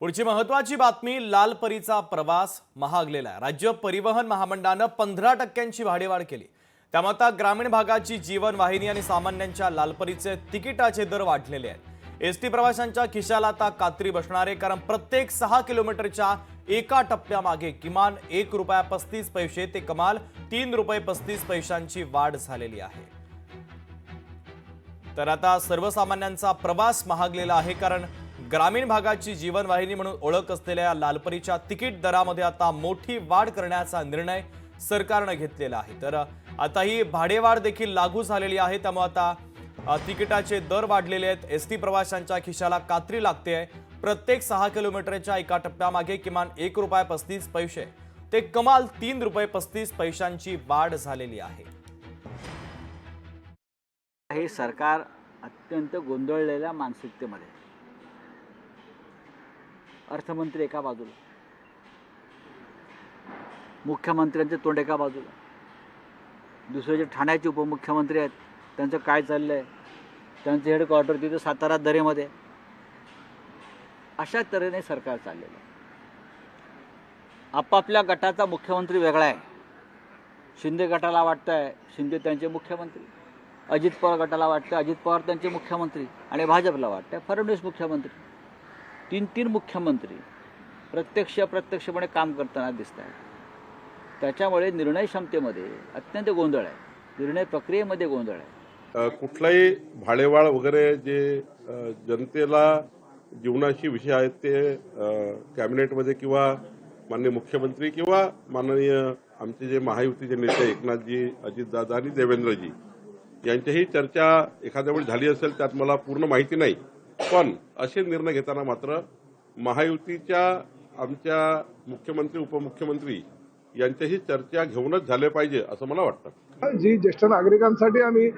पुढची महत्त्वाची बातमी, लालपरीचा प्रवास महागलेला आहे। राज्य परिवहन महामंडळाने 15% भाडेवाढ केली। त्यामुळे आता ग्रामीण भागाची जीवनवाहिनी आणि सामान्यांच्या लालपरीचे तिकिटाचे दर वाढलेले आहेत। एसटी प्रवाशांच्या खिशाला आता कात्री बसणार आहे, कारण प्रत्येक 6 किलोमीटरच्या एका टप्प्यामागे किमान ₹1.35 ते कमाल ₹3.35ची वाढ झालेली आहे। तर आता सर्वसामान्यांचा प्रवास महागलेला आहे, कारण ग्रामीण भागाची जीवनवाहिनी म्हणून ओळख असलेल्या लालपरीच्या तिकीट दरामध्ये आता मोठी वाढ करण्याचा निर्णय सरकारने घेतलेला आहे। तर आता ही भाडेवाढ देखील लागू झालेली आहे। त्यामुळे आता तिकिटाचे दर वाढलेले आहेत। एसटी प्रवाशांच्या खिशाला कात्री लागते आहे। प्रत्येक 6 किलोमीटरच्या एका टप्प्यामागे किमान ₹1.35 ते कमाल ₹3.35ची वाढ झालेली आहे। हे सरकार अत्यंत गोंधळलेल्या मानसिकतेमध्ये, अर्थमंत्री एका बाजूला, मुख्यमंत्र्यांचे तोंड एका बाजूला, दुसरे जे ठाण्याचे उपमुख्यमंत्री आहेत त्यांचं काय चाललंय, त्यांचं हेडक्वार्टर तिथे सातारा दरेमध्ये, अशा तऱ्हेने सरकार चाललेलं आहे। आपापल्या गटाचा मुख्यमंत्री वेगळा आहे। शिंदे गटाला वाटतंय शिंदे त्यांचे मुख्यमंत्री, अजित पवार गटाला वाटतं अजित पवार त्यांचे मुख्यमंत्री, आणि भाजपला वाटतं फडणवीस मुख्यमंत्री। तीन मुख्यमंत्री प्रत्यक्षपणे काम करताना दिसत आहेत। त्याच्यामुळे निर्णय क्षमतेमध्ये अत्यंत गोंधळ आहे, निर्णय प्रक्रियेमध्ये गोंधळ आहे। कुठलाही भाडेवाढ वगैरे जे जनतेला जीवनाशी विषय आहेत ते कॅबिनेटमध्ये किंवा माननीय मुख्यमंत्री किंवा माननीय आमचे जे महायुतीचे नेते एकनाथजी, अजितदादा आणि देवेंद्रजी यांच्याही चर्चा एखाद्या वेळी झाली असेल, त्यात मला पूर्ण माहिती नाही। पण असे निर्णय घेताना मात्र महायुतीच्या आमच्या मुख्यमंत्री उपमुख्यमंत्री यांच्याही चर्चा घेऊनच झाले पाहिजे असं मला वाटतं। जी ज्येष्ठ नागरिकांसाठी आम्ही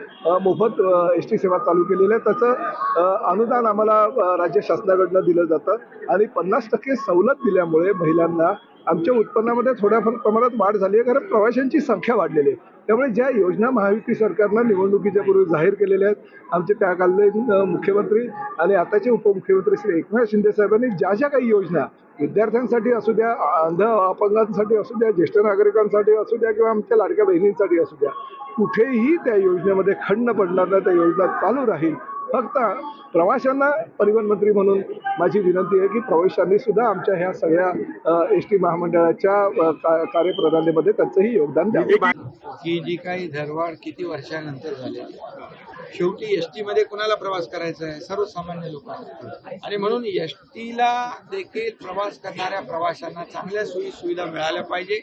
मोफत एसटी सेवा चालू केलेली आहे, त्याचं अनुदान आम्हाला राज्य शासनाकडून दिलं जातं आणि 50% सवलत दिल्यामुळे महिलांना आमच्या उत्पन्नामध्ये थोड्याफार प्रमाणात वाढ झाली आहे, कारण प्रवाशांची संख्या वाढलेली आहे। त्यामुळे ज्या योजना महायुती सरकारनं निवडणुकीच्या पूर्वी जाहीर केलेल्या आहेत, आमचे त्याकालीन मुख्यमंत्री आणि आताचे उपमुख्यमंत्री श्री एकनाथ शिंदे साहेबांनी ज्या काही योजना विद्यार्थ्यांसाठी असू द्या, अंध अपंगांसाठी असू द्या, ज्येष्ठ नागरिकांसाठी असू द्या किंवा आमच्या लाडक्या बहिणींसाठी असू द्या, कुठेही त्या योजनेमध्ये खंड पडणार नाही, त्या योजना चालू राहील। फक्त प्रवाशांना परिवहन मंत्री म्हणून माझी विनंती आहे की प्रवाशांनी सुद्धा आमच्या ह्या सगळ्या एसटी महामंडळाच्या कार्यप्रणालीमध्ये त्यांचंही योगदान द्यावं। की जी काही दरवाढ किती वर्षानंतर झालेली, शेवटी एसटी मध्ये कोणाला प्रवास करायचा आहे, सर्वसामान्य लोकांना, आणि म्हणून एसटीला देखील प्रवास करणाऱ्या प्रवाशांना चांगल्या सोयी सुविधा मिळाल्या पाहिजे,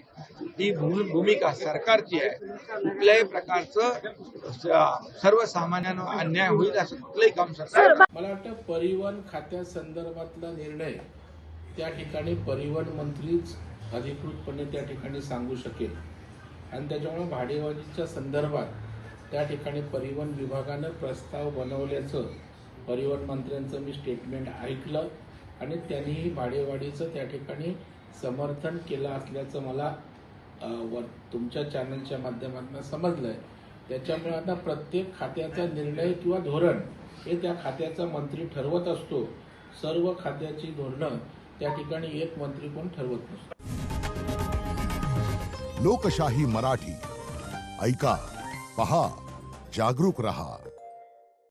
ही भूमिका सरकारची आहे। कुठल्याही प्रकारचं सर्वसामान्यांना अन्याय होईल असं कुठलंही काम सरकार, मला वाटतं परिवहन खात्यासंदर्भातला निर्णय त्या ठिकाणी परिवहन मंत्रीच अधिकृतपणे त्या ठिकाणी सांगू शकेल, आणि त्याच्यामुळे भाडेवाढीच्या संदर्भात त्या ठिकाणी परिवहन विभागानं प्रस्ताव बनवल्याचं परिवहन मंत्र्यांचं मी स्टेटमेंट ऐकलं, आणि त्यांनीही भाडेवाढीचं त्या ठिकाणी समर्थन केलं असल्याचं मला तुमच्या चॅनलच्या माध्यमातून समजलंय। त्याच्यामुळे आता प्रत्येक खात्याचा निर्णय किंवा धोरण हे त्या खात्याचा मंत्री ठरवत असतो। सर्व खात्याची धोरणं त्या ठिकाणी एक मंत्री कोण ठरवत नसतो। लोकशाही मराठी ऐका, पहा, जागरूक रहा।